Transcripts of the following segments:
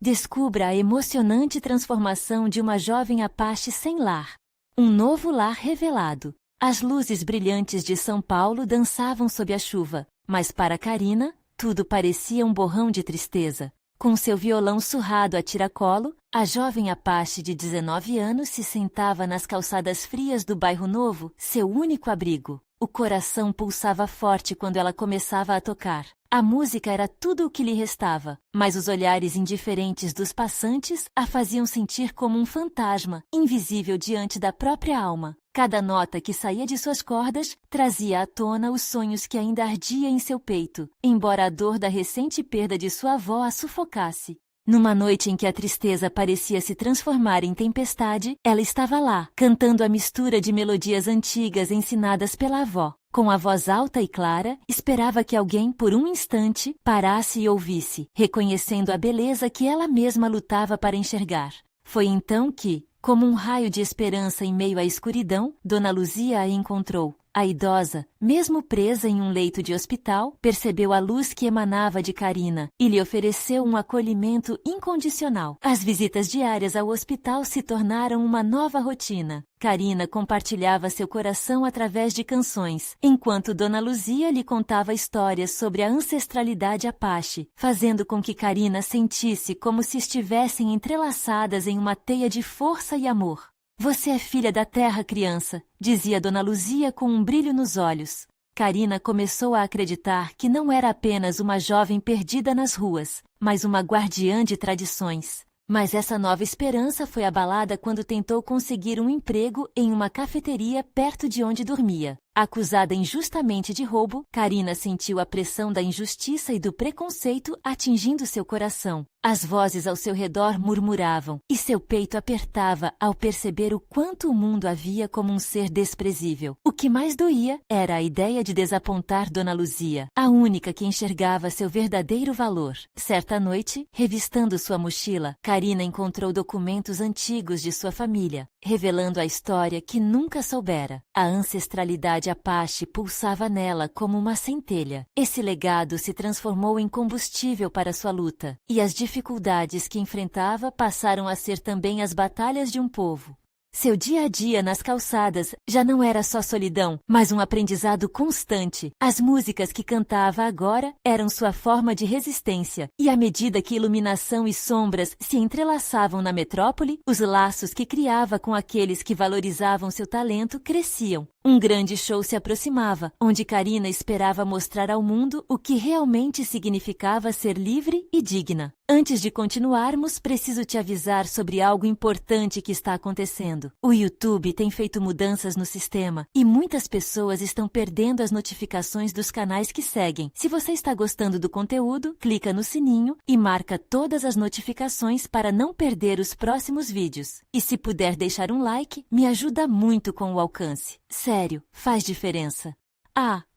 Descubra a emocionante transformação de uma jovem Apache sem lar. Um novo lar revelado. As luzes brilhantes de São Paulo dançavam sob a chuva, mas para Karina, tudo parecia um borrão de tristeza. Com seu violão surrado a tiracolo, a jovem Apache de 19 anos se sentava nas calçadas frias do bairro Novo, seu único abrigo. O coração pulsava forte quando ela começava a tocar. A música era tudo o que lhe restava, mas os olhares indiferentes dos passantes a faziam sentir como um fantasma, invisível diante da própria alma. Cada nota que saía de suas cordas trazia à tona os sonhos que ainda ardia em seu peito, embora a dor da recente perda de sua avó a sufocasse. Numa noite em que a tristeza parecia se transformar em tempestade, ela estava lá, cantando a mistura de melodias antigas ensinadas pela avó. Com a voz alta e clara, esperava que alguém, por um instante, parasse e ouvisse, reconhecendo a beleza que ela mesma lutava para enxergar. Foi então que, como um raio de esperança em meio à escuridão, Dona Luzia a encontrou. A idosa, mesmo presa em um leito de hospital, percebeu a luz que emanava de Karina e lhe ofereceu um acolhimento incondicional. As visitas diárias ao hospital se tornaram uma nova rotina. Karina compartilhava seu coração através de canções, enquanto Dona Luzia lhe contava histórias sobre a ancestralidade Apache, fazendo com que Karina sentisse como se estivessem entrelaçadas em uma teia de força e amor. Você é filha da terra, criança, dizia Dona Luzia com um brilho nos olhos. Karina começou a acreditar que não era apenas uma jovem perdida nas ruas, mas uma guardiã de tradições. Mas essa nova esperança foi abalada quando tentou conseguir um emprego em uma cafeteria perto de onde dormia. Acusada injustamente de roubo, Karina sentiu a pressão da injustiça e do preconceito atingindo seu coração. As vozes ao seu redor murmuravam, e seu peito apertava ao perceber o quanto o mundo a via como um ser desprezível. O que mais doía era a ideia de desapontar Dona Luzia, a única que enxergava seu verdadeiro valor. Certa noite, revistando sua mochila, Karina encontrou documentos antigos de sua família, revelando a história que nunca soubera. A ancestralidade Apache pulsava nela como uma centelha. Esse legado se transformou em combustível para sua luta, e as dificuldades que enfrentava passaram a ser também as batalhas de um povo. Seu dia a dia nas calçadas já não era só solidão, mas um aprendizado constante. As músicas que cantava agora eram sua forma de resistência, e à medida que iluminação e sombras se entrelaçavam na metrópole, os laços que criava com aqueles que valorizavam seu talento cresciam. Um grande show se aproximava, onde Karina esperava mostrar ao mundo o que realmente significava ser livre e digna. Antes de continuarmos, preciso te avisar sobre algo importante que está acontecendo. O YouTube tem feito mudanças no sistema e muitas pessoas estão perdendo as notificações dos canais que seguem. Se você está gostando do conteúdo, clica no sininho e marca todas as notificações para não perder os próximos vídeos. E se puder deixar um like, me ajuda muito com o alcance. Sério, faz diferença.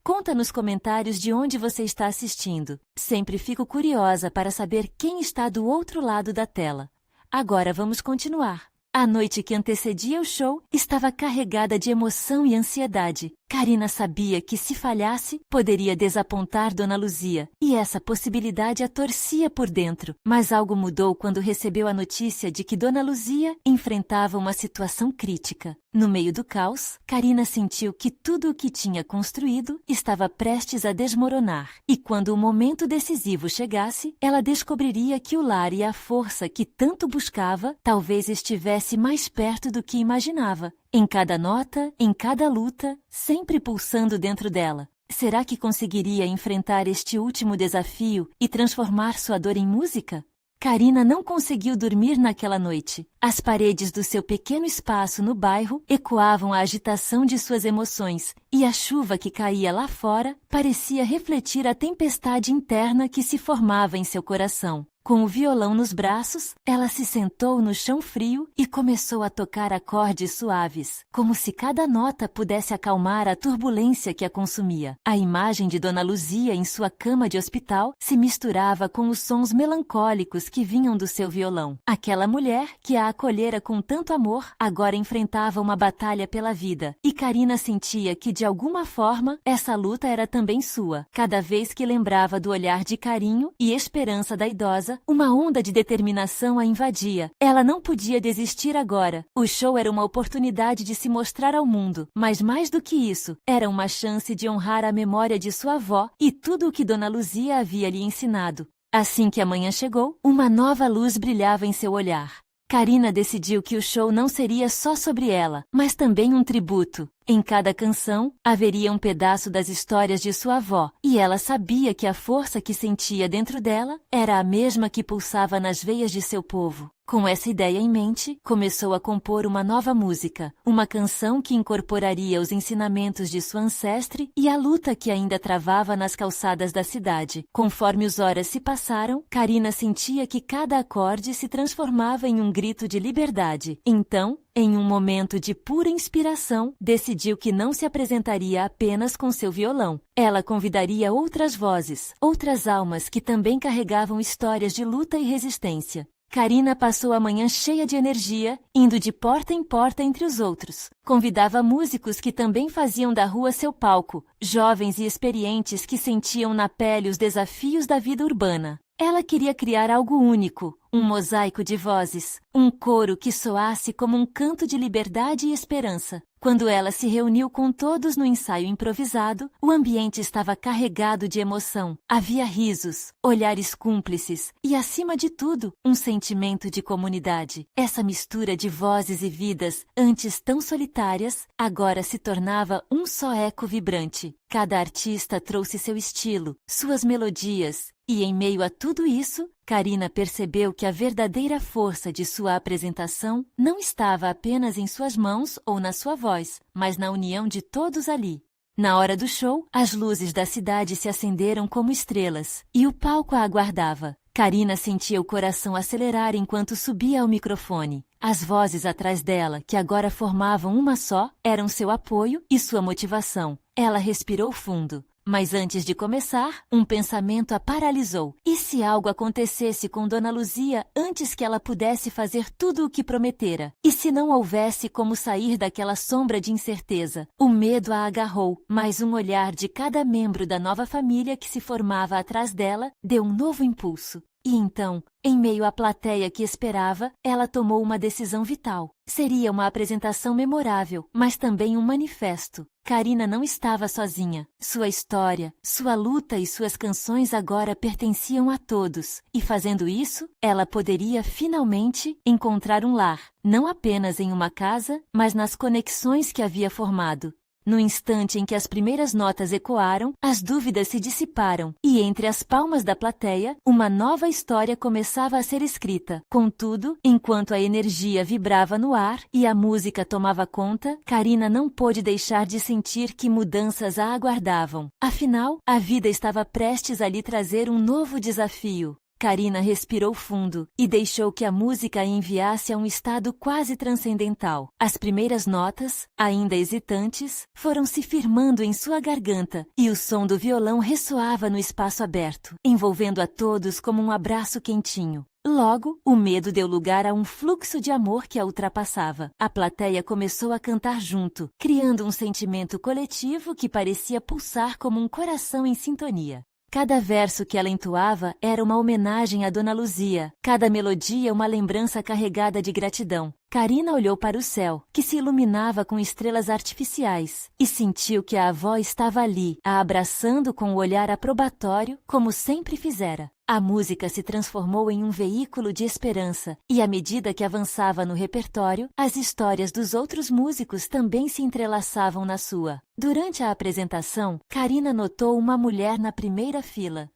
Conta nos comentários de onde você está assistindo. Sempre fico curiosa para saber quem está do outro lado da tela. Agora vamos continuar. A noite que antecedia o show estava carregada de emoção e ansiedade. Karina sabia que, se falhasse, poderia desapontar Dona Luzia, e essa possibilidade a torcia por dentro. Mas algo mudou quando recebeu a notícia de que Dona Luzia enfrentava uma situação crítica. No meio do caos, Karina sentiu que tudo o que tinha construído estava prestes a desmoronar. E quando o momento decisivo chegasse, ela descobriria que o lar e a força que tanto buscava talvez estivesse mais perto do que imaginava. Em cada nota, em cada luta, sempre pulsando dentro dela. Será que conseguiria enfrentar este último desafio e transformar sua dor em música? Karina não conseguiu dormir naquela noite. As paredes do seu pequeno espaço no bairro ecoavam a agitação de suas emoções, e a chuva que caía lá fora parecia refletir a tempestade interna que se formava em seu coração. Com o violão nos braços, ela se sentou no chão frio e começou a tocar acordes suaves, como se cada nota pudesse acalmar a turbulência que a consumia. A imagem de Dona Luzia em sua cama de hospital se misturava com os sons melancólicos que vinham do seu violão. Aquela mulher, que a acolhera com tanto amor, agora enfrentava uma batalha pela vida, e Karina sentia que, de alguma forma, essa luta era também sua. Cada vez que lembrava do olhar de carinho e esperança da idosa, nervosa, uma onda de determinação a invadia. Ela não podia desistir agora. O show era uma oportunidade de se mostrar ao mundo, mas mais do que isso, era uma chance de honrar a memória de sua avó e tudo o que Dona Luzia havia lhe ensinado. Assim que a manhã chegou, uma nova luz brilhava em seu olhar. Karina decidiu que o show não seria só sobre ela, mas também um tributo. Em cada canção, haveria um pedaço das histórias de sua avó, e ela sabia que a força que sentia dentro dela era a mesma que pulsava nas veias de seu povo. Com essa ideia em mente, começou a compor uma nova música, uma canção que incorporaria os ensinamentos de sua ancestre e a luta que ainda travava nas calçadas da cidade. Conforme as horas se passaram, Karina sentia que cada acorde se transformava em um grito de liberdade. Então, em um momento de pura inspiração, decidiu que não se apresentaria apenas com seu violão. Ela convidaria outras vozes, outras almas que também carregavam histórias de luta e resistência. Karina passou a manhã cheia de energia, indo de porta em porta entre os outros. Convidava músicos que também faziam da rua seu palco, jovens e experientes que sentiam na pele os desafios da vida urbana. Ela queria criar algo único, um mosaico de vozes, um coro que soasse como um canto de liberdade e esperança. Quando ela se reuniu com todos no ensaio improvisado, o ambiente estava carregado de emoção. Havia risos, olhares cúmplices e, acima de tudo, um sentimento de comunidade. Essa mistura de vozes e vidas, antes tão solitárias, agora se tornava um só eco vibrante. Cada artista trouxe seu estilo, suas melodias, e em meio a tudo isso, Karina percebeu que a verdadeira força de sua apresentação não estava apenas em suas mãos ou na sua voz, mas na união de todos ali. Na hora do show, as luzes da cidade se acenderam como estrelas, e o palco a aguardava. Karina sentia o coração acelerar enquanto subia ao microfone. As vozes atrás dela, que agora formavam uma só, eram seu apoio e sua motivação. Ela respirou fundo. Mas antes de começar, um pensamento a paralisou. E se algo acontecesse com Dona Luzia antes que ela pudesse fazer tudo o que prometera? E se não houvesse como sair daquela sombra de incerteza? O medo a agarrou, mas um olhar de cada membro da nova família que se formava atrás dela deu um novo impulso. E então, em meio à plateia que esperava, ela tomou uma decisão vital. Seria uma apresentação memorável, mas também um manifesto. Karina não estava sozinha. Sua história, sua luta e suas canções agora pertenciam a todos. E fazendo isso, ela poderia finalmente encontrar um lar, não apenas em uma casa, mas nas conexões que havia formado. No instante em que as primeiras notas ecoaram, as dúvidas se dissiparam, e entre as palmas da plateia, uma nova história começava a ser escrita. Contudo, enquanto a energia vibrava no ar e a música tomava conta, Karina não pôde deixar de sentir que mudanças a aguardavam. Afinal, a vida estava prestes a lhe trazer um novo desafio. Karina respirou fundo e deixou que a música a enviasse a um estado quase transcendental. As primeiras notas, ainda hesitantes, foram se firmando em sua garganta e o som do violão ressoava no espaço aberto, envolvendo a todos como um abraço quentinho. Logo, o medo deu lugar a um fluxo de amor que a ultrapassava. A plateia começou a cantar junto, criando um sentimento coletivo que parecia pulsar como um coração em sintonia. Cada verso que ela entoava era uma homenagem a Dona Luzia, cada melodia uma lembrança carregada de gratidão. Karina olhou para o céu, que se iluminava com estrelas artificiais, e sentiu que a avó estava ali, a abraçando com o olhar aprobatório, como sempre fizera. A música se transformou em um veículo de esperança, e à medida que avançava no repertório, as histórias dos outros músicos também se entrelaçavam na sua. Durante a apresentação, Karina notou uma mulher na primeira fila.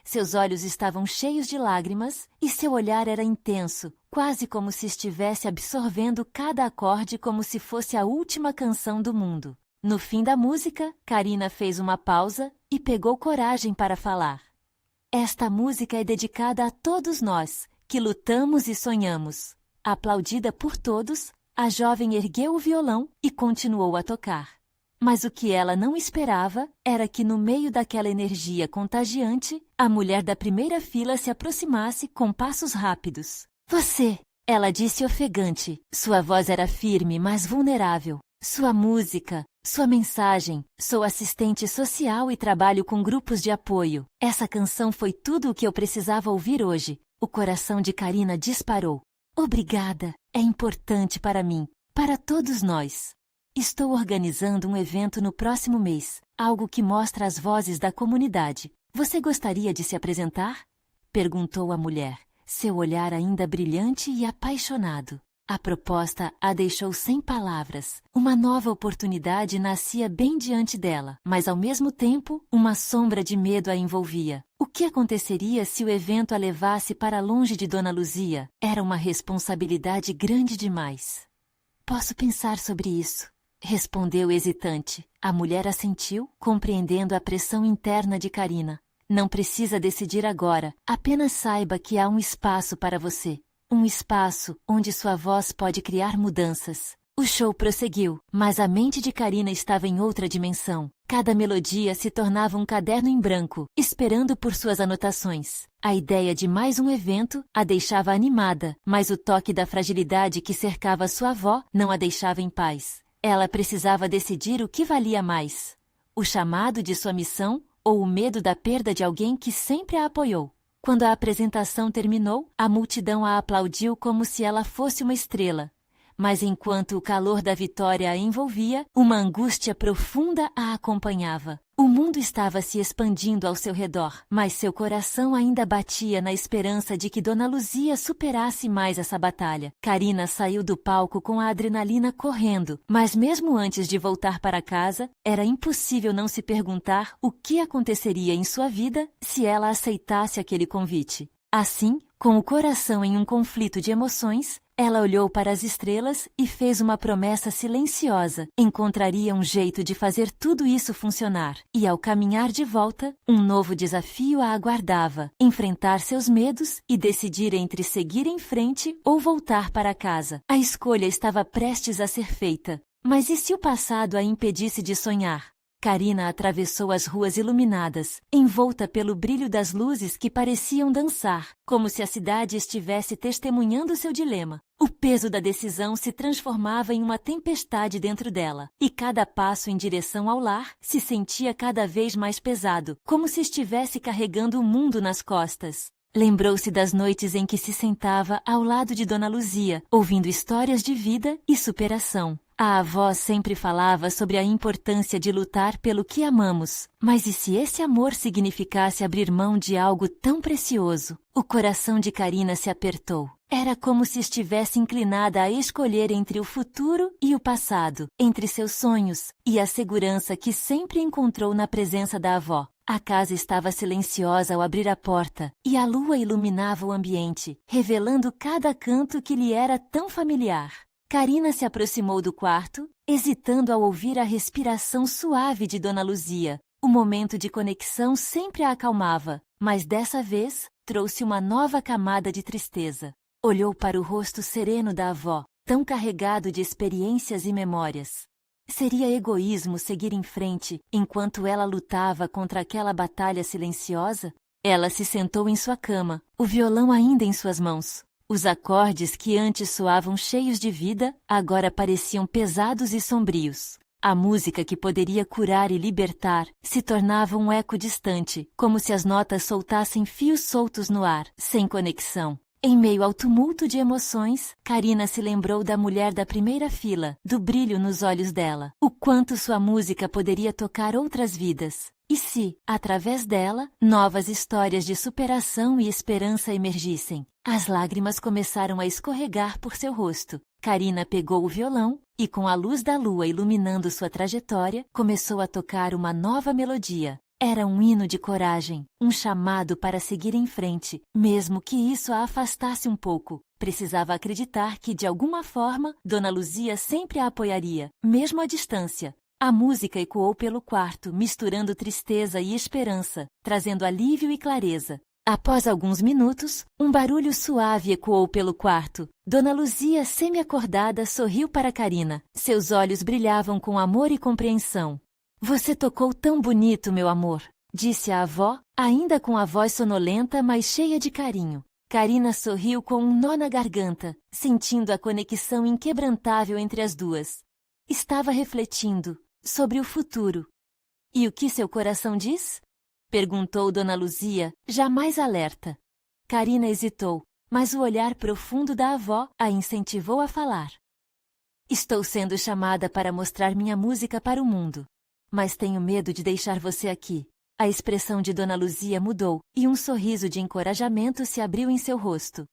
Seus olhos estavam cheios de lágrimas e seu olhar era intenso, quase como se estivesse absorvendo cada acorde como se fosse a última canção do mundo. No fim da música, Karina fez uma pausa e pegou coragem para falar. Esta música é dedicada a todos nós, que lutamos e sonhamos. Aplaudida por todos, a jovem ergueu o violão e continuou a tocar. Mas o que ela não esperava era que, no meio daquela energia contagiante, a mulher da primeira fila se aproximasse com passos rápidos. Você! Ela disse ofegante. Sua voz era firme, mas vulnerável. Sua música, sua mensagem. Sou assistente social e trabalho com grupos de apoio. Essa canção foi tudo o que eu precisava ouvir hoje. O coração de Karina disparou. Obrigada, é importante para mim, para todos nós. Estou organizando um evento no próximo mês, algo que mostra as vozes da comunidade. Você gostaria de se apresentar? Perguntou a mulher, seu olhar ainda brilhante e apaixonado. A proposta a deixou sem palavras. Uma nova oportunidade nascia bem diante dela, mas ao mesmo tempo, uma sombra de medo a envolvia. O que aconteceria se o evento a levasse para longe de Dona Luzia? Era uma responsabilidade grande demais. Posso pensar sobre isso, respondeu hesitante. A mulher assentiu, compreendendo a pressão interna de Karina. Não precisa decidir agora, apenas saiba que há um espaço para você. Um espaço onde sua voz pode criar mudanças. O show prosseguiu, mas a mente de Karina estava em outra dimensão. Cada melodia se tornava um caderno em branco, esperando por suas anotações. A ideia de mais um evento a deixava animada, mas o toque da fragilidade que cercava sua avó não a deixava em paz. Ela precisava decidir o que valia mais: o chamado de sua missão ou o medo da perda de alguém que sempre a apoiou. Quando a apresentação terminou, a multidão a aplaudiu como se ela fosse uma estrela. Mas enquanto o calor da vitória a envolvia, uma angústia profunda a acompanhava. O mundo estava se expandindo ao seu redor, mas seu coração ainda batia na esperança de que Dona Luzia superasse mais essa batalha. Karina saiu do palco com a adrenalina correndo, mas mesmo antes de voltar para casa, era impossível não se perguntar o que aconteceria em sua vida se ela aceitasse aquele convite. Assim, com o coração em um conflito de emoções, ela olhou para as estrelas e fez uma promessa silenciosa. Encontraria um jeito de fazer tudo isso funcionar. E ao caminhar de volta, um novo desafio a aguardava: enfrentar seus medos e decidir entre seguir em frente ou voltar para casa. A escolha estava prestes a ser feita. Mas e se o passado a impedisse de sonhar? Karina atravessou as ruas iluminadas, envolta pelo brilho das luzes que pareciam dançar, como se a cidade estivesse testemunhando seu dilema. O peso da decisão se transformava em uma tempestade dentro dela, e cada passo em direção ao lar se sentia cada vez mais pesado, como se estivesse carregando o mundo nas costas. Lembrou-se das noites em que se sentava ao lado de Dona Luzia, ouvindo histórias de vida e superação. A avó sempre falava sobre a importância de lutar pelo que amamos. Mas e se esse amor significasse abrir mão de algo tão precioso? O coração de Karina se apertou. Era como se estivesse inclinada a escolher entre o futuro e o passado, entre seus sonhos e a segurança que sempre encontrou na presença da avó. A casa estava silenciosa ao abrir a porta, e a lua iluminava o ambiente, revelando cada canto que lhe era tão familiar. Karina se aproximou do quarto, hesitando ao ouvir a respiração suave de Dona Luzia. O momento de conexão sempre a acalmava, mas dessa vez trouxe uma nova camada de tristeza. Olhou para o rosto sereno da avó, tão carregado de experiências e memórias. Seria egoísmo seguir em frente enquanto ela lutava contra aquela batalha silenciosa? Ela se sentou em sua cama, o violão ainda em suas mãos. Os acordes que antes soavam cheios de vida, agora pareciam pesados e sombrios. A música que poderia curar e libertar se tornava um eco distante, como se as notas soltassem fios soltos no ar, sem conexão. Em meio ao tumulto de emoções, Karina se lembrou da mulher da primeira fila, do brilho nos olhos dela. O quanto sua música poderia tocar outras vidas. E se, através dela, novas histórias de superação e esperança emergissem? As lágrimas começaram a escorregar por seu rosto. Karina pegou o violão e, com a luz da lua iluminando sua trajetória, começou a tocar uma nova melodia. Era um hino de coragem, um chamado para seguir em frente, mesmo que isso a afastasse um pouco. Precisava acreditar que, de alguma forma, Dona Luzia sempre a apoiaria, mesmo à distância. A música ecoou pelo quarto, misturando tristeza e esperança, trazendo alívio e clareza. Após alguns minutos, um barulho suave ecoou pelo quarto. Dona Luzia, semi-acordada, sorriu para Karina. Seus olhos brilhavam com amor e compreensão. "Você tocou tão bonito, meu amor", disse a avó, ainda com a voz sonolenta, mas cheia de carinho. Karina sorriu com um nó na garganta, sentindo a conexão inquebrantável entre as duas. Estava refletindo sobre o futuro. "E o que seu coração diz?", perguntou Dona Luzia, já mais alerta. Karina hesitou, mas o olhar profundo da avó a incentivou a falar. Estou sendo chamada para mostrar minha música para o mundo. Mas tenho medo de deixar você aqui. A expressão de Dona Luzia mudou, e um sorriso de encorajamento se abriu em seu rosto.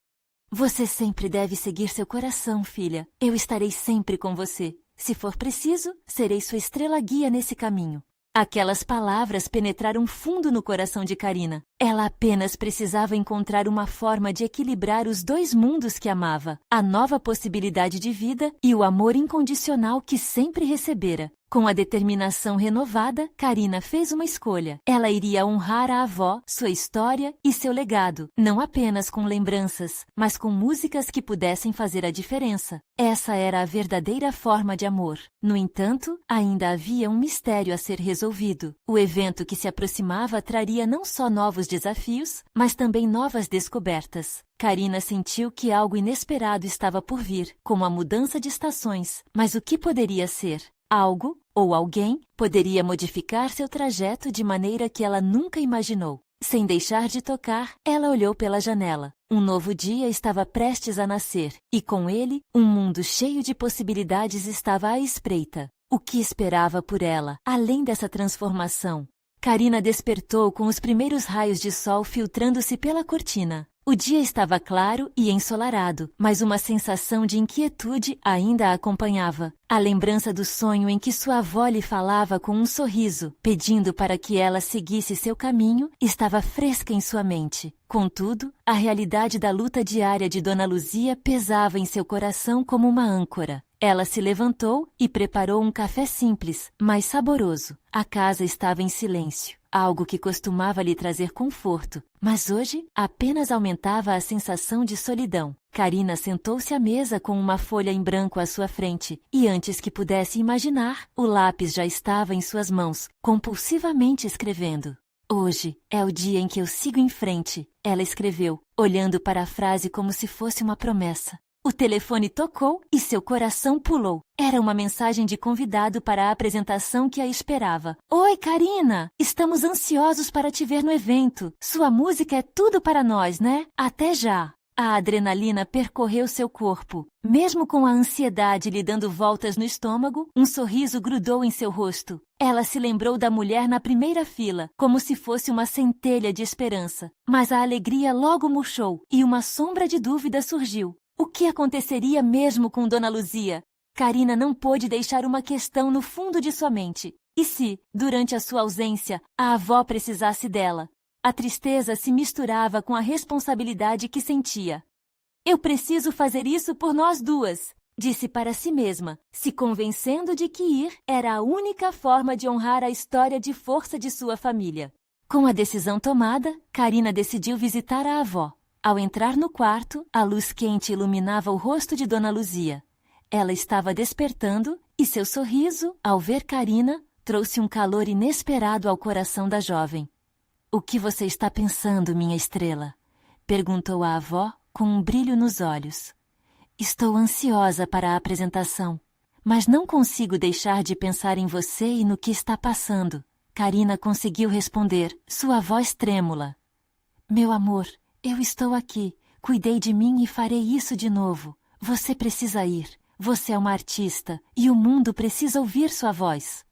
Você sempre deve seguir seu coração, filha. Eu estarei sempre com você. Se for preciso, serei sua estrela guia nesse caminho. Aquelas palavras penetraram fundo no coração de Karina. Ela apenas precisava encontrar uma forma de equilibrar os dois mundos que amava, a nova possibilidade de vida e o amor incondicional que sempre recebera. Com a determinação renovada, Karina fez uma escolha. Ela iria honrar a avó, sua história e seu legado, não apenas com lembranças, mas com músicas que pudessem fazer a diferença. Essa era a verdadeira forma de amor. No entanto, ainda havia um mistério a ser resolvido. O evento que se aproximava traria não só novos desafios, mas também novas descobertas. Karina sentiu que algo inesperado estava por vir, como a mudança de estações. Mas o que poderia ser? Algo, ou alguém, poderia modificar seu trajeto de maneira que ela nunca imaginou. Sem deixar de tocar, ela olhou pela janela. Um novo dia estava prestes a nascer, e com ele, um mundo cheio de possibilidades estava à espreita. O que esperava por ela, além dessa transformação? Karina despertou com os primeiros raios de sol filtrando-se pela cortina. O dia estava claro e ensolarado, mas uma sensação de inquietude ainda a acompanhava. A lembrança do sonho em que sua avó lhe falava com um sorriso, pedindo para que ela seguisse seu caminho, estava fresca em sua mente. Contudo, a realidade da luta diária de Dona Luzia pesava em seu coração como uma âncora. Ela se levantou e preparou um café simples, mas saboroso. A casa estava em silêncio, algo que costumava lhe trazer conforto, mas hoje apenas aumentava a sensação de solidão. Karina sentou-se à mesa com uma folha em branco à sua frente, e antes que pudesse imaginar, o lápis já estava em suas mãos, compulsivamente escrevendo. Hoje é o dia em que eu sigo em frente, ela escreveu, olhando para a frase como se fosse uma promessa. O telefone tocou e seu coração pulou. Era uma mensagem de convidado para a apresentação que a esperava. Oi, Karina! Estamos ansiosos para te ver no evento. Sua música é tudo para nós, né? Até já! A adrenalina percorreu seu corpo. Mesmo com a ansiedade lhe dando voltas no estômago, um sorriso grudou em seu rosto. Ela se lembrou da mulher na primeira fila, como se fosse uma centelha de esperança. Mas a alegria logo murchou e uma sombra de dúvida surgiu. O que aconteceria mesmo com Dona Luzia? Karina não pôde deixar uma questão no fundo de sua mente. E se, durante a sua ausência, a avó precisasse dela? A tristeza se misturava com a responsabilidade que sentia. Eu preciso fazer isso por nós duas, disse para si mesma, se convencendo de que ir era a única forma de honrar a história de força de sua família. Com a decisão tomada, Karina decidiu visitar a avó. Ao entrar no quarto, a luz quente iluminava o rosto de Dona Luzia. Ela estava despertando e seu sorriso, ao ver Karina, trouxe um calor inesperado ao coração da jovem. — O que você está pensando, minha estrela? Perguntou a avó com um brilho nos olhos. — Estou ansiosa para a apresentação, mas não consigo deixar de pensar em você e no que está passando. Karina conseguiu responder, sua voz trêmula. — Meu amor, eu estou aqui, cuidei de mim e farei isso de novo. Você precisa ir. Você é uma artista e o mundo precisa ouvir sua voz.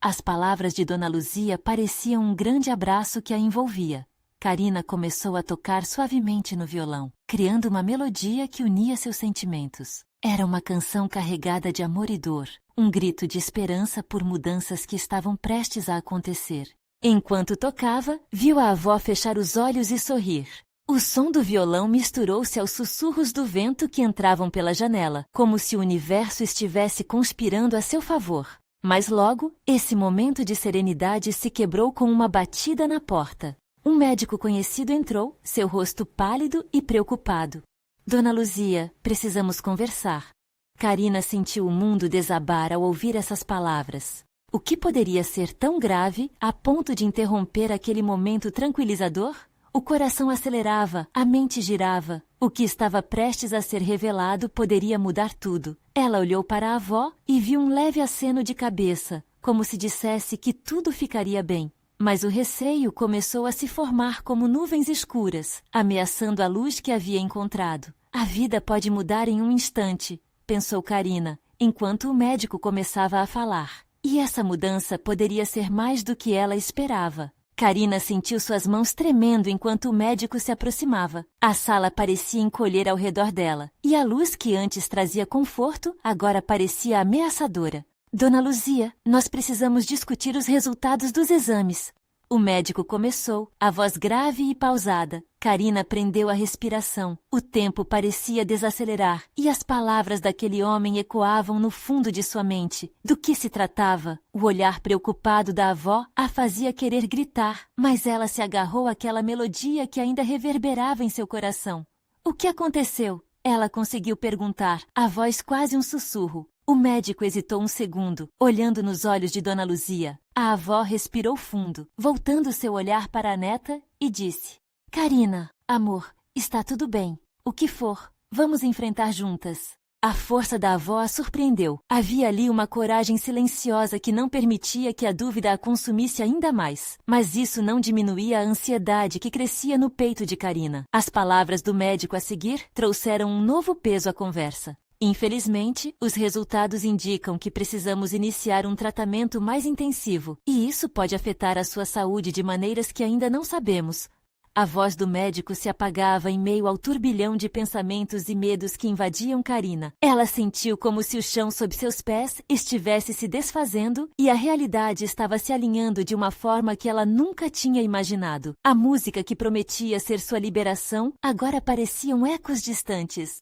As palavras de Dona Luzia pareciam um grande abraço que a envolvia. Karina começou a tocar suavemente no violão, criando uma melodia que unia seus sentimentos. Era uma canção carregada de amor e dor, um grito de esperança por mudanças que estavam prestes a acontecer. Enquanto tocava, viu a avó fechar os olhos e sorrir. O som do violão misturou-se aos sussurros do vento que entravam pela janela, como se o universo estivesse conspirando a seu favor. Mas logo, esse momento de serenidade se quebrou com uma batida na porta. Um médico conhecido entrou, seu rosto pálido e preocupado. — Dona Luzia, precisamos conversar. Karina sentiu o mundo desabar ao ouvir essas palavras. O que poderia ser tão grave a ponto de interromper aquele momento tranquilizador? O coração acelerava, a mente girava. O que estava prestes a ser revelado poderia mudar tudo. Ela olhou para a avó e viu um leve aceno de cabeça, como se dissesse que tudo ficaria bem. mas o receio começou a se formar como nuvens escuras, ameaçando a luz que havia encontrado. A vida pode mudar em um instante, pensou Karina, enquanto o médico começava a falar. E essa mudança poderia ser mais do que ela esperava. Karina sentiu suas mãos tremendo enquanto o médico se aproximava. A sala parecia encolher ao redor dela, e a luz que antes trazia conforto agora parecia ameaçadora. Dona Luzia, nós precisamos discutir os resultados dos exames. O médico começou, a voz grave e pausada. Karina prendeu a respiração. O tempo parecia desacelerar, e as palavras daquele homem ecoavam no fundo de sua mente. Do que se tratava? O olhar preocupado da avó a fazia querer gritar, mas ela se agarrou àquela melodia que ainda reverberava em seu coração. O que aconteceu? Ela conseguiu perguntar, a voz quase um sussurro. O médico hesitou um segundo, olhando nos olhos de Dona Luzia. A avó respirou fundo, voltando seu olhar para a neta, e disse: Karina, amor, está tudo bem. O que for, vamos enfrentar juntas. A força da avó a surpreendeu. Havia ali uma coragem silenciosa que não permitia que a dúvida a consumisse ainda mais. Mas isso não diminuía a ansiedade que crescia no peito de Karina. As palavras do médico a seguir trouxeram um novo peso à conversa. Infelizmente, os resultados indicam que precisamos iniciar um tratamento mais intensivo, e isso pode afetar a sua saúde de maneiras que ainda não sabemos. A voz do médico se apagava em meio ao turbilhão de pensamentos e medos que invadiam Karina. Ela sentiu como se o chão sob seus pés estivesse se desfazendo e a realidade estava se alinhando de uma forma que ela nunca tinha imaginado. A música que prometia ser sua liberação agora pareciam ecos distantes.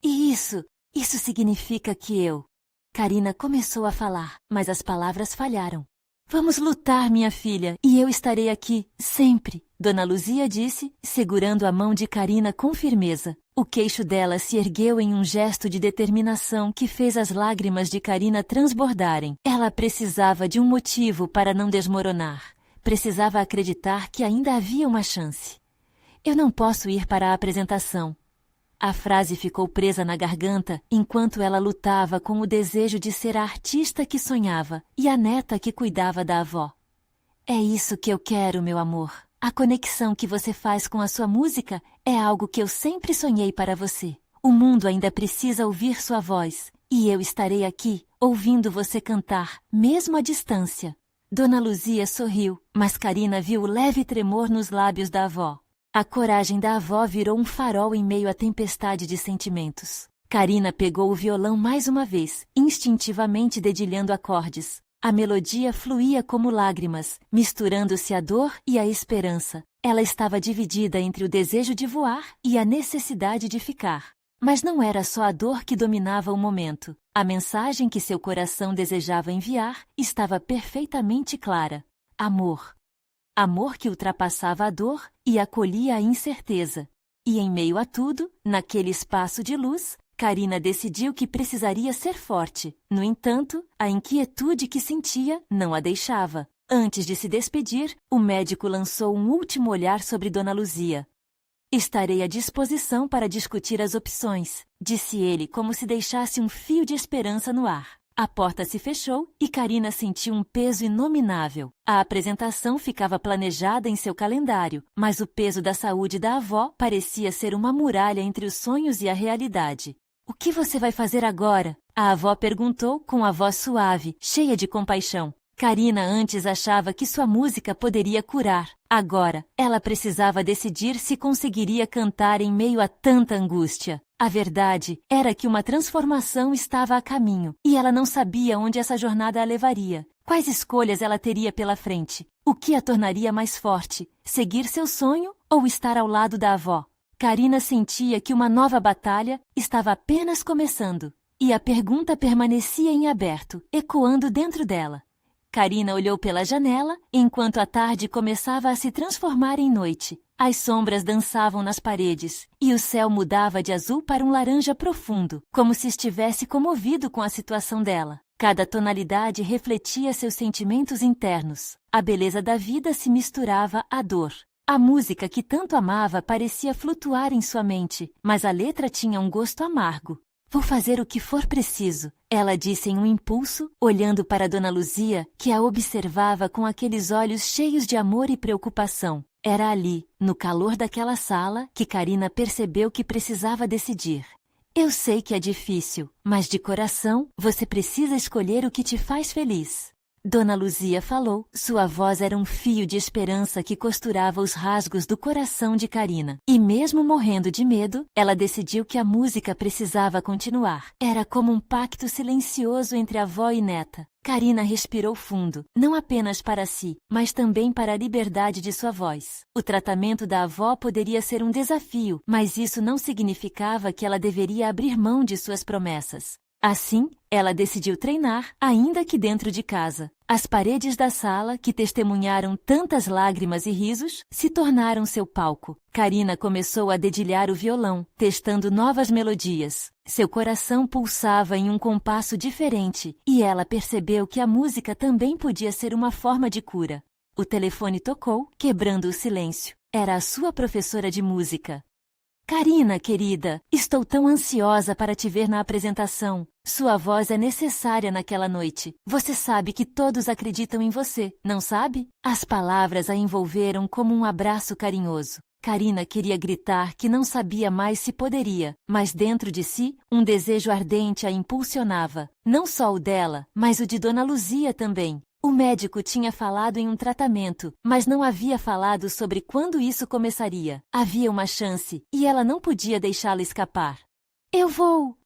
E isso significa que eu... Karina começou a falar, mas as palavras falharam. Vamos lutar, minha filha, e eu estarei aqui, sempre, Dona Luzia disse, segurando a mão de Karina com firmeza. O queixo dela se ergueu em um gesto de determinação que fez as lágrimas de Karina transbordarem. Ela precisava de um motivo para não desmoronar. Precisava acreditar que ainda havia uma chance. Eu não posso ir para a apresentação. A frase ficou presa na garganta enquanto ela lutava com o desejo de ser a artista que sonhava e a neta que cuidava da avó. É isso que eu quero, meu amor. A conexão que você faz com a sua música é algo que eu sempre sonhei para você. O mundo ainda precisa ouvir sua voz e eu estarei aqui, ouvindo você cantar, mesmo à distância. Dona Luzia sorriu, mas Karina viu o leve tremor nos lábios da avó. A coragem da avó virou um farol em meio à tempestade de sentimentos. Karina pegou o violão mais uma vez, instintivamente dedilhando acordes. A melodia fluía como lágrimas, misturando-se a dor e a esperança. Ela estava dividida entre o desejo de voar e a necessidade de ficar. Mas não era só a dor que dominava o momento. A mensagem que seu coração desejava enviar estava perfeitamente clara. Amor. Amor que ultrapassava a dor e acolhia a incerteza. E em meio a tudo, naquele espaço de luz, Karina decidiu que precisaria ser forte. No entanto, a inquietude que sentia não a deixava. Antes de se despedir, o médico lançou um último olhar sobre Dona Luzia. Estarei à disposição para discutir as opções, disse ele como se deixasse um fio de esperança no ar. A porta se fechou e Karina sentiu um peso inominável. A apresentação ficava planejada em seu calendário, mas o peso da saúde da avó parecia ser uma muralha entre os sonhos e a realidade. O que você vai fazer agora? A avó perguntou com a voz suave, cheia de compaixão. Karina antes achava que sua música poderia curar. Agora, ela precisava decidir se conseguiria cantar em meio a tanta angústia. A verdade era que uma transformação estava a caminho, e ela não sabia onde essa jornada a levaria. Quais escolhas ela teria pela frente? O que a tornaria mais forte? Seguir seu sonho ou estar ao lado da avó? Karina sentia que uma nova batalha estava apenas começando, e a pergunta permanecia em aberto, ecoando dentro dela. Karina olhou pela janela, enquanto a tarde começava a se transformar em noite. As sombras dançavam nas paredes, e o céu mudava de azul para um laranja profundo, como se estivesse comovido com a situação dela. Cada tonalidade refletia seus sentimentos internos. A beleza da vida se misturava à dor. A música que tanto amava parecia flutuar em sua mente, mas a letra tinha um gosto amargo. Vou fazer o que for preciso, ela disse em um impulso, olhando para Dona Luzia, que a observava com aqueles olhos cheios de amor e preocupação. Era ali, no calor daquela sala, que Carina percebeu que precisava decidir. Eu sei que é difícil, mas de coração, você precisa escolher o que te faz feliz. Dona Luzia falou, sua voz era um fio de esperança que costurava os rasgos do coração de Carina. E mesmo morrendo de medo, ela decidiu que a música precisava continuar. Era como um pacto silencioso entre avó e neta. Carina respirou fundo, não apenas para si, mas também para a liberdade de sua voz. O tratamento da avó poderia ser um desafio, mas isso não significava que ela deveria abrir mão de suas promessas. Assim, ela decidiu treinar, ainda que dentro de casa. As paredes da sala, que testemunharam tantas lágrimas e risos, se tornaram seu palco. Carina começou a dedilhar o violão, testando novas melodias. Seu coração pulsava em um compasso diferente, e ela percebeu que a música também podia ser uma forma de cura. O telefone tocou, quebrando o silêncio. Era a sua professora de música. Carina, querida, estou tão ansiosa para te ver na apresentação. Sua voz é necessária naquela noite. Você sabe que todos acreditam em você, não sabe? As palavras a envolveram como um abraço carinhoso. Carina queria gritar que não sabia mais se poderia, mas dentro de si, um desejo ardente a impulsionava. Não só o dela, mas o de Dona Luzia também. O médico tinha falado em um tratamento, mas não havia falado sobre quando isso começaria. Havia uma chance, e ela não podia deixá-la escapar. Eu vou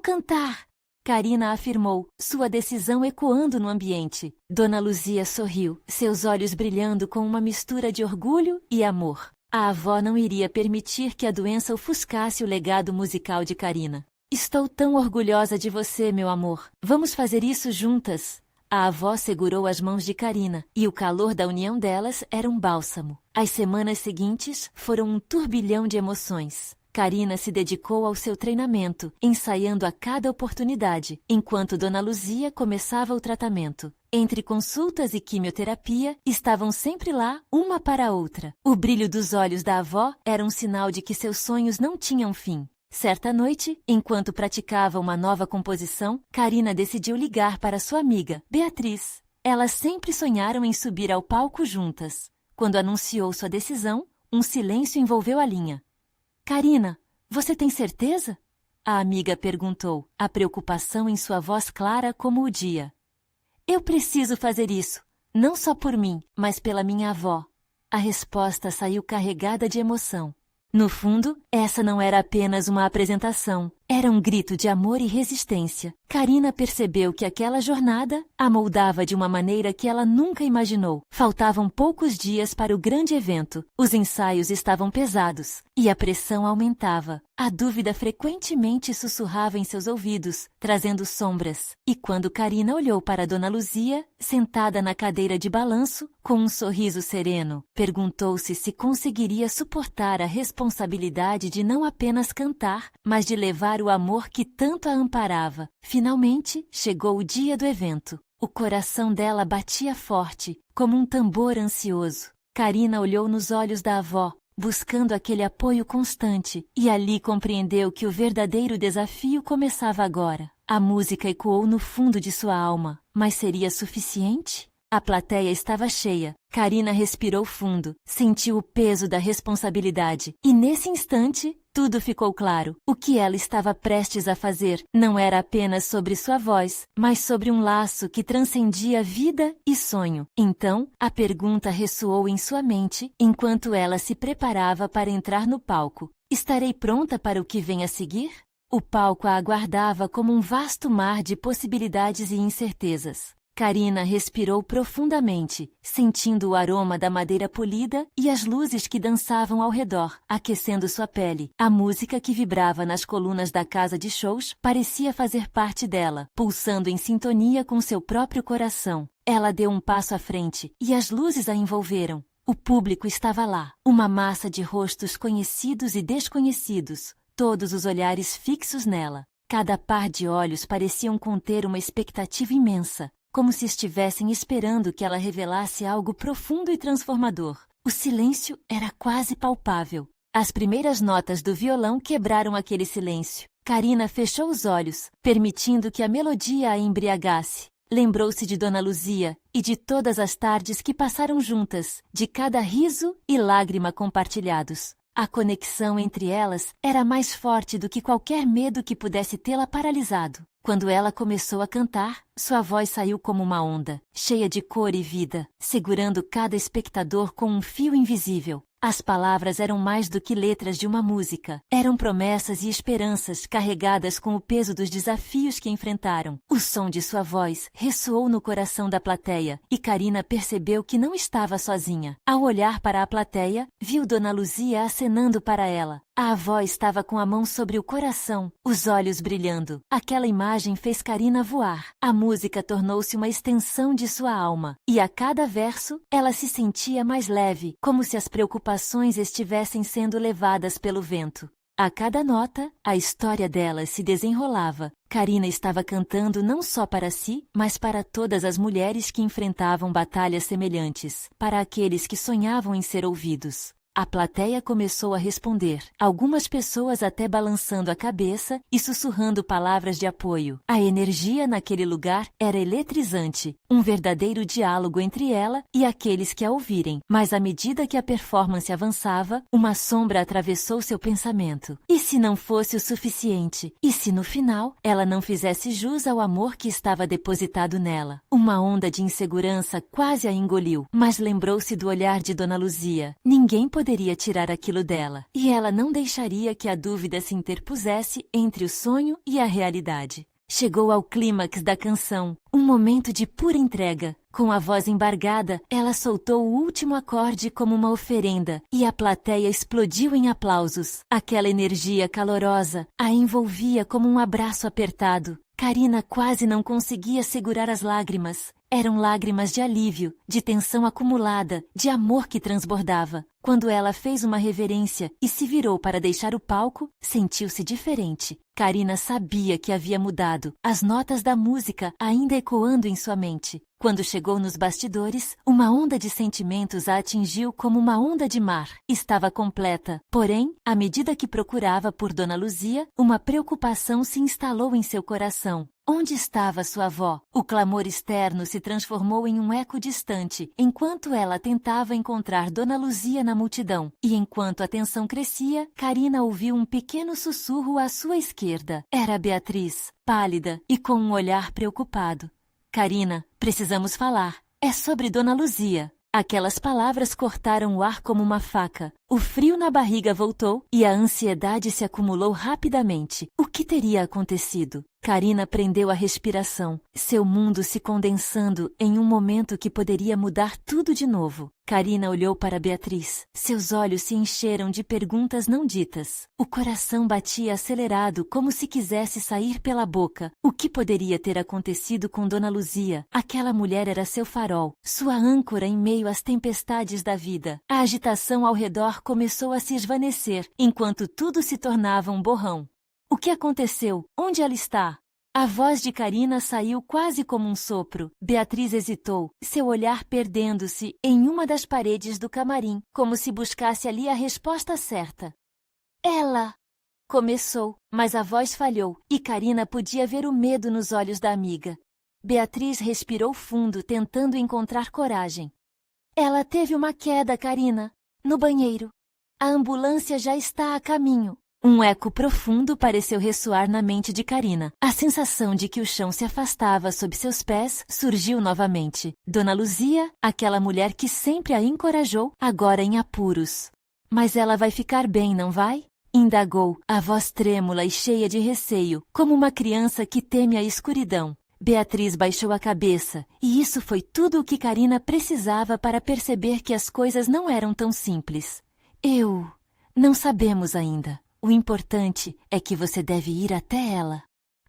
cantar! Carina afirmou, sua decisão ecoando no ambiente. Dona Luzia sorriu, seus olhos brilhando com uma mistura de orgulho e amor. A avó não iria permitir que a doença ofuscasse o legado musical de Carina. Estou tão orgulhosa de você, meu amor. Vamos fazer isso juntas. A avó segurou as mãos de Carina, e o calor da união delas era um bálsamo. As semanas seguintes foram um turbilhão de emoções. Carina se dedicou ao seu treinamento, ensaiando a cada oportunidade, enquanto Dona Luzia começava o tratamento. Entre consultas e quimioterapia, estavam sempre lá, uma para a outra. O brilho dos olhos da avó era um sinal de que seus sonhos não tinham fim. Certa noite, enquanto praticava uma nova composição, Carina decidiu ligar para sua amiga, Beatriz. Elas sempre sonharam em subir ao palco juntas. Quando anunciou sua decisão, um silêncio envolveu a linha. Carina, você tem certeza? A amiga perguntou, a preocupação em sua voz clara como o dia. Eu preciso fazer isso, não só por mim, mas pela minha avó. A resposta saiu carregada de emoção. No fundo, essa não era apenas uma apresentação, era um grito de amor e resistência. Carina percebeu que aquela jornada a moldava de uma maneira que ela nunca imaginou. Faltavam poucos dias para o grande evento. Os ensaios estavam pesados e a pressão aumentava. A dúvida frequentemente sussurrava em seus ouvidos, trazendo sombras. E quando Carina olhou para Dona Luzia, sentada na cadeira de balanço, com um sorriso sereno, perguntou-se se conseguiria suportar a responsabilidade de não apenas cantar, mas de levar o amor que tanto a amparava. Finalmente, chegou o dia do evento. O coração dela batia forte, como um tambor ansioso. Carina olhou nos olhos da avó, buscando aquele apoio constante, e ali compreendeu que o verdadeiro desafio começava agora. A música ecoou no fundo de sua alma, mas seria suficiente? A plateia estava cheia. Carina respirou fundo, sentiu o peso da responsabilidade, e nesse instante, tudo ficou claro. O que ela estava prestes a fazer não era apenas sobre sua voz, mas sobre um laço que transcendia vida e sonho. Então, a pergunta ressoou em sua mente enquanto ela se preparava para entrar no palco. Estarei pronta para o que vem a seguir? O palco a aguardava como um vasto mar de possibilidades e incertezas. Carina respirou profundamente, sentindo o aroma da madeira polida e as luzes que dançavam ao redor, aquecendo sua pele. A música que vibrava nas colunas da casa de shows parecia fazer parte dela, pulsando em sintonia com seu próprio coração. Ela deu um passo à frente e as luzes a envolveram. O público estava lá, uma massa de rostos conhecidos e desconhecidos, todos os olhares fixos nela. Cada par de olhos pareciam conter uma expectativa imensa, como se estivessem esperando que ela revelasse algo profundo e transformador. O silêncio era quase palpável. As primeiras notas do violão quebraram aquele silêncio. Carina fechou os olhos, permitindo que a melodia a embriagasse. Lembrou-se de Dona Luzia e de todas as tardes que passaram juntas, de cada riso e lágrima compartilhados. A conexão entre elas era mais forte do que qualquer medo que pudesse tê-la paralisado. Quando ela começou a cantar, sua voz saiu como uma onda, cheia de cor e vida, segurando cada espectador com um fio invisível. As palavras eram mais do que letras de uma música. Eram promessas e esperanças carregadas com o peso dos desafios que enfrentaram. O som de sua voz ressoou no coração da plateia e Carina percebeu que não estava sozinha. Ao olhar para a plateia, viu Dona Luzia acenando para ela. A avó estava com a mão sobre o coração, os olhos brilhando. Aquela imagem fez Carina voar. A música tornou-se uma extensão de sua alma. E a cada verso, ela se sentia mais leve, como se as preocupações estivessem sendo levadas pelo vento. A cada nota, a história delas se desenrolava. Carina estava cantando não só para si, mas para todas as mulheres que enfrentavam batalhas semelhantes, para aqueles que sonhavam em ser ouvidos. A plateia começou a responder, algumas pessoas até balançando a cabeça e sussurrando palavras de apoio. A energia naquele lugar era eletrizante, um verdadeiro diálogo entre ela e aqueles que a ouvirem. Mas à medida que a performance avançava, uma sombra atravessou seu pensamento. E se não fosse o suficiente? E se no final ela não fizesse jus ao amor que estava depositado nela? Uma onda de insegurança quase a engoliu, mas lembrou-se do olhar de Dona Luzia. Ninguém poderia tirar aquilo dela, e ela não deixaria que a dúvida se interpusesse entre o sonho e a realidade. Chegou ao clímax da canção, um momento de pura entrega. Com a voz embargada, ela soltou o último acorde como uma oferenda, e a plateia explodiu em aplausos. Aquela energia calorosa a envolvia como um abraço apertado. Carina quase não conseguia segurar as lágrimas. Eram lágrimas de alívio, de tensão acumulada, de amor que transbordava. Quando ela fez uma reverência e se virou para deixar o palco, sentiu-se diferente. Carina sabia que havia mudado, as notas da música ainda ecoando em sua mente. Quando chegou nos bastidores, uma onda de sentimentos a atingiu como uma onda de mar. Estava completa. Porém, à medida que procurava por Dona Luzia, uma preocupação se instalou em seu coração. Onde estava sua avó? O clamor externo se transformou em um eco distante, enquanto ela tentava encontrar Dona Luzia na multidão. E enquanto a tensão crescia, Carina ouviu um pequeno sussurro à sua esquerda. Era Beatriz, pálida e com um olhar preocupado. Carina, precisamos falar. É sobre Dona Luzia. Aquelas palavras cortaram o ar como uma faca. O frio na barriga voltou e a ansiedade se acumulou rapidamente. O que teria acontecido? Carina prendeu a respiração, seu mundo se condensando em um momento que poderia mudar tudo de novo. Carina olhou para Beatriz. Seus olhos se encheram de perguntas não ditas. O coração batia acelerado como se quisesse sair pela boca. O que poderia ter acontecido com Dona Luzia? Aquela mulher era seu farol, sua âncora em meio às tempestades da vida. A agitação ao redor começou a se esvanecer, enquanto tudo se tornava um borrão. O que aconteceu? Onde ela está? A voz de Carina saiu quase como um sopro. Beatriz hesitou, seu olhar perdendo-se em uma das paredes do camarim, como se buscasse ali a resposta certa. Ela! Começou, mas a voz falhou, e Carina podia ver o medo nos olhos da amiga. Beatriz respirou fundo, tentando encontrar coragem. Ela teve uma queda, Carina, no banheiro. A ambulância já está a caminho. Um eco profundo pareceu ressoar na mente de Carina. A sensação de que o chão se afastava sob seus pés surgiu novamente. Dona Luzia, aquela mulher que sempre a encorajou, agora em apuros. Mas ela vai ficar bem, não vai? Indagou, a voz trêmula e cheia de receio, como uma criança que teme a escuridão. Beatriz baixou a cabeça, e isso foi tudo o que Carina precisava para perceber que as coisas não eram tão simples. Não sabemos ainda. O importante é que você deve ir até ela.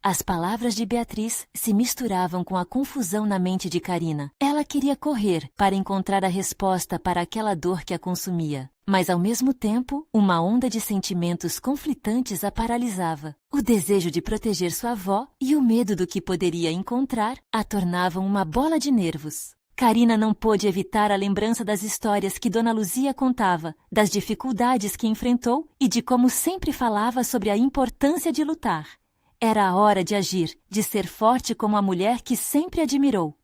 As palavras de Beatriz se misturavam com a confusão na mente de Carina. Ela queria correr para encontrar a resposta para aquela dor que a consumia. Mas, ao mesmo tempo, uma onda de sentimentos conflitantes a paralisava. O desejo de proteger sua avó e o medo do que poderia encontrar a tornavam uma bola de nervos. Carina não pôde evitar a lembrança das histórias que Dona Luzia contava, das dificuldades que enfrentou e de como sempre falava sobre a importância de lutar. Era a hora de agir, de ser forte como a mulher que sempre admirou.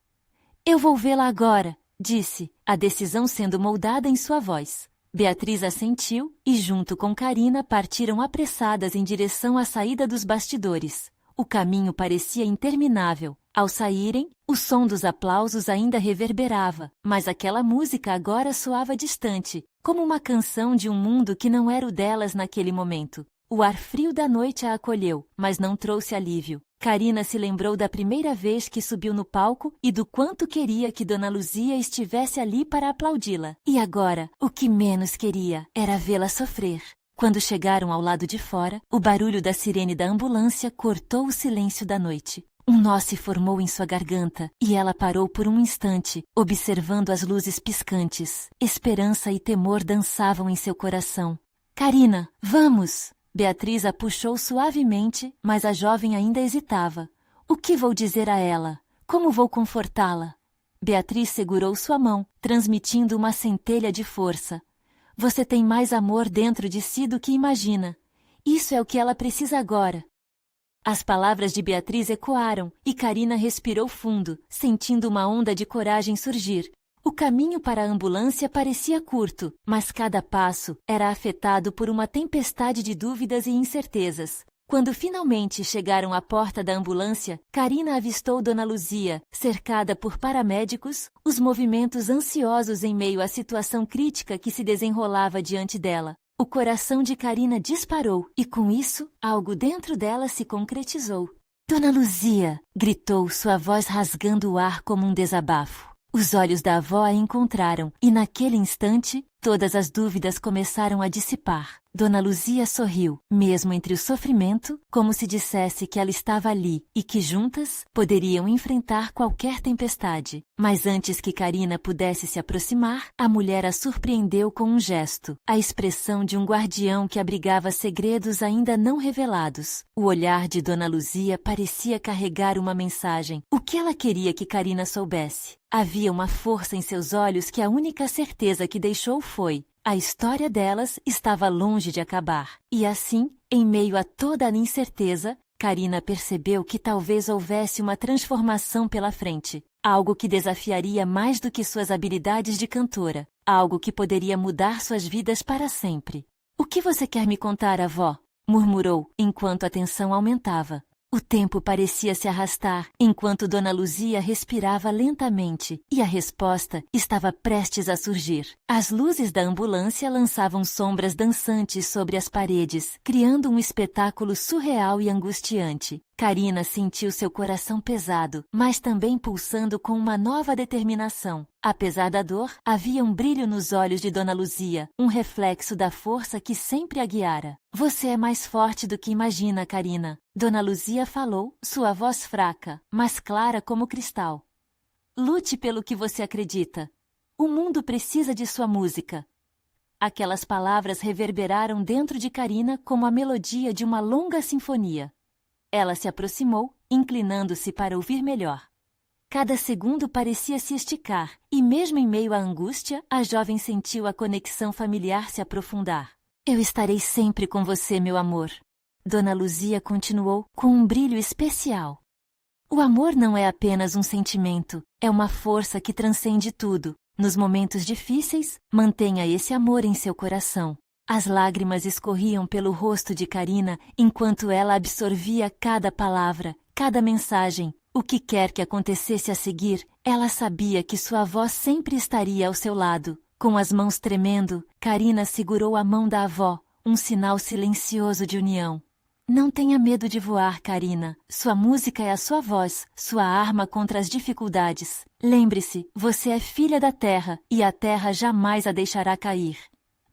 Eu vou vê-la agora, disse, a decisão sendo moldada em sua voz. Beatriz assentiu e, junto com Carina, partiram apressadas em direção à saída dos bastidores. O caminho parecia interminável. Ao saírem, o som dos aplausos ainda reverberava, mas aquela música agora soava distante, como uma canção de um mundo que não era o delas naquele momento. O ar frio da noite a acolheu, mas não trouxe alívio. Carina se lembrou da primeira vez que subiu no palco e do quanto queria que Dona Luzia estivesse ali para aplaudi-la. E agora, o que menos queria era vê-la sofrer. Quando chegaram ao lado de fora, o barulho da sirene da ambulância cortou o silêncio da noite. Um nó se formou em sua garganta e ela parou por um instante, observando as luzes piscantes. Esperança e temor dançavam em seu coração. Carina, vamos! Beatriz a puxou suavemente, mas a jovem ainda hesitava. O que vou dizer a ela? Como vou confortá-la? Beatriz segurou sua mão, transmitindo uma centelha de força. Você tem mais amor dentro de si do que imagina. Isso é o que ela precisa agora. As palavras de Beatriz ecoaram e Carina respirou fundo, sentindo uma onda de coragem surgir. O caminho para a ambulância parecia curto, mas cada passo era afetado por uma tempestade de dúvidas e incertezas. Quando finalmente chegaram à porta da ambulância, Carina avistou Dona Luzia, cercada por paramédicos, os movimentos ansiosos em meio à situação crítica que se desenrolava diante dela. O coração de Carina disparou e, com isso, algo dentro dela se concretizou. Dona Luzia! Gritou, sua voz rasgando o ar como um desabafo. Os olhos da avó a encontraram e, naquele instante, todas as dúvidas começaram a dissipar. Dona Luzia sorriu, mesmo entre o sofrimento, como se dissesse que ela estava ali e que juntas poderiam enfrentar qualquer tempestade. Mas antes que Carina pudesse se aproximar, a mulher a surpreendeu com um gesto, a expressão de um guardião que abrigava segredos ainda não revelados. O olhar de Dona Luzia parecia carregar uma mensagem. O que ela queria que Carina soubesse? Havia uma força em seus olhos que a única certeza que deixou foi: a história delas estava longe de acabar. E assim, em meio a toda a incerteza, Carina percebeu que talvez houvesse uma transformação pela frente. Algo que desafiaria mais do que suas habilidades de cantora. Algo que poderia mudar suas vidas para sempre. O que você quer me contar, avó? Murmurou, enquanto a tensão aumentava. O tempo parecia se arrastar, enquanto Dona Luzia respirava lentamente, e a resposta estava prestes a surgir. As luzes da ambulância lançavam sombras dançantes sobre as paredes, criando um espetáculo surreal e angustiante. Carina sentiu seu coração pesado, mas também pulsando com uma nova determinação. Apesar da dor, havia um brilho nos olhos de Dona Luzia, um reflexo da força que sempre a guiara. Você é mais forte do que imagina, Carina. Dona Luzia falou, sua voz fraca, mas clara como cristal. Lute pelo que você acredita. O mundo precisa de sua música. Aquelas palavras reverberaram dentro de Carina como a melodia de uma longa sinfonia. Ela se aproximou, inclinando-se para ouvir melhor. Cada segundo parecia se esticar, e mesmo em meio à angústia, a jovem sentiu a conexão familiar se aprofundar. Eu estarei sempre com você, meu amor. Dona Luzia continuou com um brilho especial. O amor não é apenas um sentimento, é uma força que transcende tudo. Nos momentos difíceis, mantenha esse amor em seu coração. As lágrimas escorriam pelo rosto de Carina enquanto ela absorvia cada palavra, cada mensagem. O que quer que acontecesse a seguir, ela sabia que sua avó sempre estaria ao seu lado. Com as mãos tremendo, Carina segurou a mão da avó, um sinal silencioso de união. Não tenha medo de voar, Carina. Sua música é a sua voz, sua arma contra as dificuldades. Lembre-se, você é filha da terra e a terra jamais a deixará cair.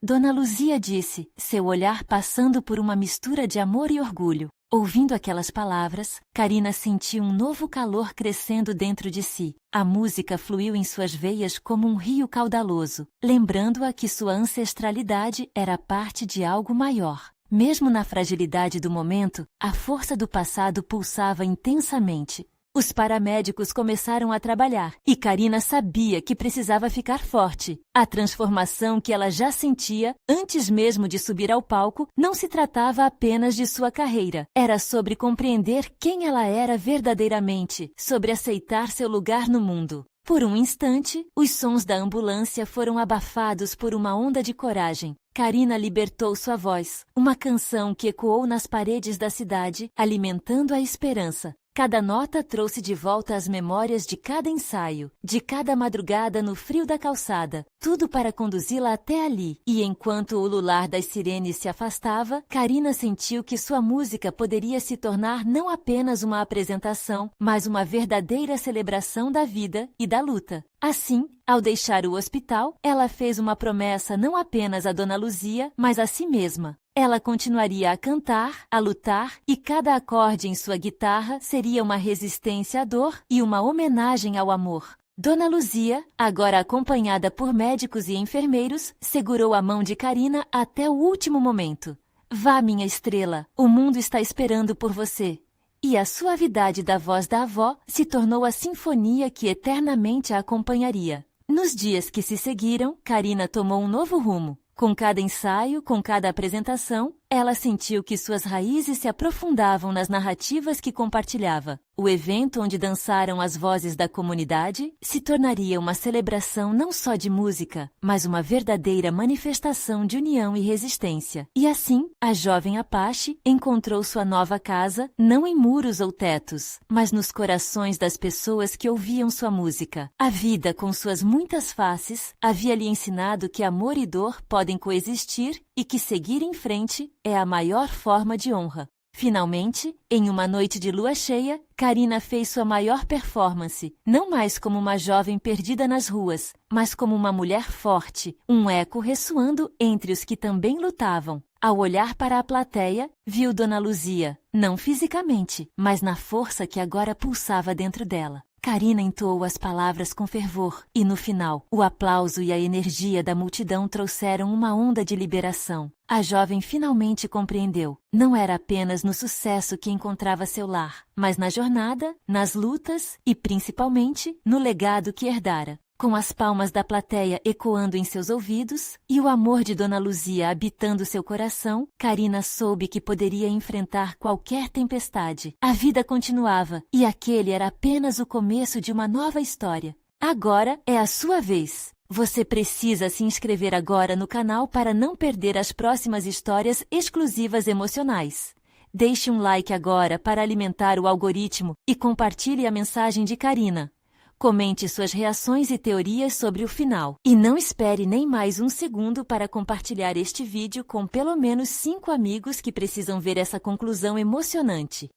Dona Luzia disse, seu olhar passando por uma mistura de amor e orgulho. Ouvindo aquelas palavras, Carina sentiu um novo calor crescendo dentro de si. A música fluiu em suas veias como um rio caudaloso, lembrando-a que sua ancestralidade era parte de algo maior. Mesmo na fragilidade do momento, a força do passado pulsava intensamente. Os paramédicos começaram a trabalhar e Karina sabia que precisava ficar forte. A transformação que ela já sentia, antes mesmo de subir ao palco, não se tratava apenas de sua carreira. Era sobre compreender quem ela era verdadeiramente, sobre aceitar seu lugar no mundo. Por um instante, os sons da ambulância foram abafados por uma onda de coragem. Karina libertou sua voz, uma canção que ecoou nas paredes da cidade, alimentando a esperança. Cada nota trouxe de volta as memórias de cada ensaio, de cada madrugada no frio da calçada, tudo para conduzi-la até ali. E enquanto o ulular das sirenes se afastava, Karina sentiu que sua música poderia se tornar não apenas uma apresentação, mas uma verdadeira celebração da vida e da luta. Assim, ao deixar o hospital, ela fez uma promessa não apenas a Dona Luzia, mas a si mesma. Ela continuaria a cantar, a lutar, e cada acorde em sua guitarra seria uma resistência à dor e uma homenagem ao amor. Dona Luzia, agora acompanhada por médicos e enfermeiros, segurou a mão de Karina até o último momento. Vá, minha estrela, o mundo está esperando por você. E a suavidade da voz da avó se tornou a sinfonia que eternamente a acompanharia. Nos dias que se seguiram, Karina tomou um novo rumo. Com cada ensaio, com cada apresentação, ela sentiu que suas raízes se aprofundavam nas narrativas que compartilhava. O evento onde dançaram as vozes da comunidade se tornaria uma celebração não só de música, mas uma verdadeira manifestação de união e resistência. E assim, a jovem Apache encontrou sua nova casa não em muros ou tetos, mas nos corações das pessoas que ouviam sua música. A vida, com suas muitas faces, havia lhe ensinado que amor e dor podem coexistir e que seguir em frente é a maior forma de honra. Finalmente, em uma noite de lua cheia, Karina fez sua maior performance, não mais como uma jovem perdida nas ruas, mas como uma mulher forte, um eco ressoando entre os que também lutavam. Ao olhar para a plateia, viu Dona Luzia, não fisicamente, mas na força que agora pulsava dentro dela. Karina entoou as palavras com fervor e, no final, o aplauso e a energia da multidão trouxeram uma onda de liberação. A jovem finalmente compreendeu. Não era apenas no sucesso que encontrava seu lar, mas na jornada, nas lutas e, principalmente, no legado que herdara. Com as palmas da plateia ecoando em seus ouvidos e o amor de Dona Luzia habitando seu coração, Karina soube que poderia enfrentar qualquer tempestade. A vida continuava e aquele era apenas o começo de uma nova história. Agora é a sua vez. Você precisa se inscrever agora no canal para não perder as próximas histórias exclusivas emocionais. Deixe um like agora para alimentar o algoritmo e compartilhe a mensagem de Karina. Comente suas reações e teorias sobre o final. E não espere nem mais um segundo para compartilhar este vídeo com pelo menos 5 amigos que precisam ver essa conclusão emocionante.